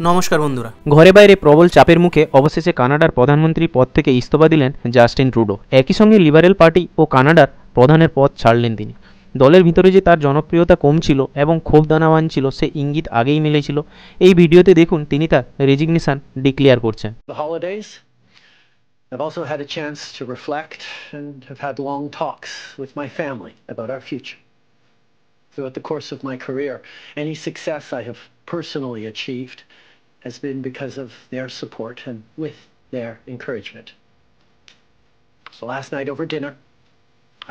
নমস্কার বন্ধুরা। ঘরে বাইরে প্রবল চাপের মুখে অবশেষে কানাডার প্রধানমন্ত্রী পদ থেকে ইস্তফা দিলেন জাস্টিন ট্রুডো। একই সঙ্গে লিবারেল পার্টি ও কানাডার প্রধানের পদ ছাড়লেন তিনি। দলের ভিতরে যে তার জনপ্রিয়তা কম ছিল এবং ক্ষোভ দানাবান ছিল সে ইঙ্গিত আগেই মিলেছিল। এই ভিডিওতে দেখুন তিনি তার রেজিগনেশন ডিক্লেয়ার করছেন। I've also had a chance to reflect and have had long talks with my family about our future. Throughout the course of my career, any success I have personally achieved has been because of their support and with their encouragement. So last night over dinner,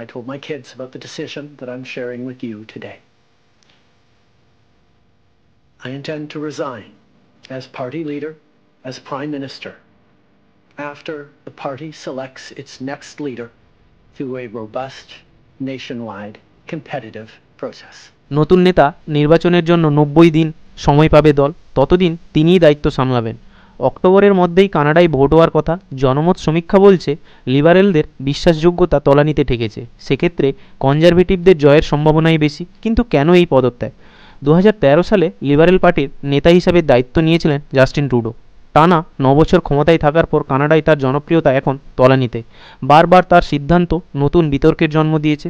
I told my kids about the decision that I'm sharing with you today. I intend to resign as party leader, as Prime Minister, after the party selects its next leader through a robust, nationwide, competitive process. নতুন নেতা নির্বাচনের জন্য 90 দিন সময় পাবে দল, ততদিন তিনিই দায়িত্ব সামলাবেন। অক্টোবরের মধ্যেই কানাডায় ভোট হওয়ার কথা। জনমত সমীক্ষা বলছে লিবারেলদের বিশ্বাসযোগ্যতা তলানিতে ঠেকেছে। সেক্ষেত্রে কনজারভেটিভদের জয়ের সম্ভাবনাই বেশি। কিন্তু কেন এই পদত্যাগ? 2013 সালে লিবারেল পার্টির নেতা হিসাবে দায়িত্ব নিয়েছিলেন জাস্টিন ট্রুডো। টানা 9 বছর ক্ষমতায় থাকার পর কানাডায় তার জনপ্রিয়তা এখন তলানিতে। বারবার তার সিদ্ধান্ত নতুন বিতর্কের জন্ম দিয়েছে।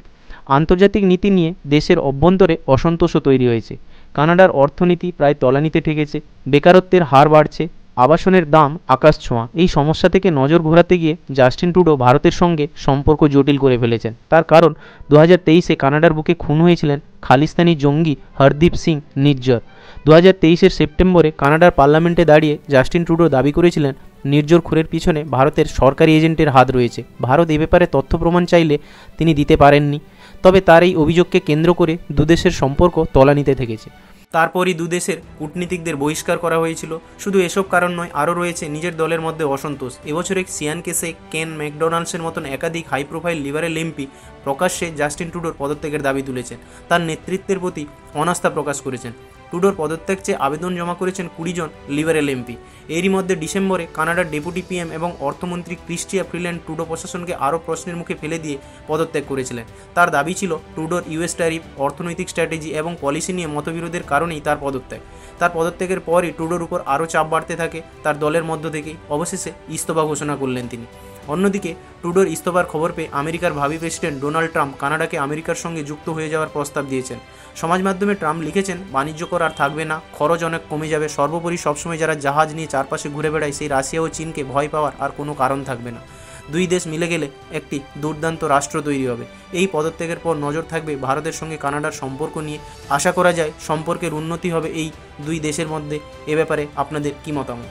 আন্তর্জাতিক নীতি নিয়ে দেশের অভ্যন্তরে অসন্তোষও তৈরি হয়েছে। কানাডার অর্থনীতি প্রায় তলানিতে ঠেকেছে, বেকারত্বের হার বাড়ছে, আবাসনের দাম আকাশ ছোঁয়া। এই সমস্যা থেকে নজর ঘোরাতে গিয়ে জাস্টিন ট্রুডো ভারতের সঙ্গে সম্পর্ক জটিল করে ফেলেছেন। তার কারণ 2023-এ কানাডার বুকে খুন হয়েছিলেন খালিস্তানি জঙ্গি হরদীপ সিং নির্জর। 2023-এর সেপ্টেম্বরে কানাডার পার্লামেন্টে দাঁড়িয়ে জাস্টিন ট্রুডো দাবি করেছিলেন নির্জর খুনের পিছনে ভারতের সরকারি এজেন্টের হাত রয়েছে। ভারত এ ব্যাপারে তথ্য প্রমাণ চাইলে তিনি দিতে পারেননি। তবে তার এই অভিযোগকে কেন্দ্র করে দুদেশের সম্পর্ক তলানিতে থেকেছে। তারপরই দুদেশের কূটনীতিকদের বহিষ্কার করা হয়েছিল। শুধু এসব কারণ নয়, আরও রয়েছে নিজের দলের মধ্যে অসন্তোষ। এবছরে সিয়ান কেসে কেন ম্যাকডোনাল্ডসের মতন একাধিক হাই প্রোফাইল লিবারেল এমপি প্রকাশ্যে জাস্টিন ট্রুডোর পদত্যাগের দাবি তুলেছেন, তার নেতৃত্বের প্রতি অনাস্থা প্রকাশ করেছেন। ট্রুডোর পদত্যাগ চেয়ে আবেদন জমা করেছেন 20 জন লিবারেল এমপি। এরই মধ্যে ডিসেম্বরে কানাডার ডেপুটি পিএম এবং অর্থমন্ত্রী ক্রিস্টিয়া ফ্রিল্যান্ড ট্রুডো প্রশাসনকে আরও প্রশ্নের মুখে ফেলে দিয়ে পদত্যাগ করেছিলেন। তার দাবি ছিল ট্রুডোর ইউএস ট্যারিফ, অর্থনৈতিক স্ট্র্যাটেজি এবং পলিসি নিয়ে মতবিরোধের কারণেই তার পদত্যাগ। তার পদত্যাগের পরই ট্রুডোর উপর আরও চাপ বাড়তে থাকে তার দলের মধ্য থেকেই। অবশেষে ইস্তফা ঘোষণা করলেন তিনি। অন্যদিকে ট্রুডোর ইস্তফার খবর পেয়ে আমেরিকার ভাবি প্রেসিডেন্ট ডোনাল্ড ট্রাম্প কানাডাকে আমেরিকার সঙ্গে যুক্ত হয়ে যাওয়ার প্রস্তাব দিয়েছেন। সমাজ মাধ্যমে ট্রাম্প লিখেছেন, বাণিজ্য কর আর থাকবে না, খরচ অনেক কমে যাবে, সর্বোপরি সবসময় যারা জাহাজ নিয়ে চারপাশে ঘুরে বেড়ায় সেই রাশিয়া ও চীনকে ভয় পাওয়ার আর কোনো কারণ থাকবে না। দুই দেশ মিলে গেলে একটি দুর্দান্ত রাষ্ট্র তৈরি হবে। এই পদত্যাগের পর নজর থাকবে ভারতের সঙ্গে কানাডার সম্পর্ক নিয়ে। আশা করা যায় সম্পর্কের উন্নতি হবে এই দুই দেশের মধ্যে। এ ব্যাপারে আপনাদের কী মতামত?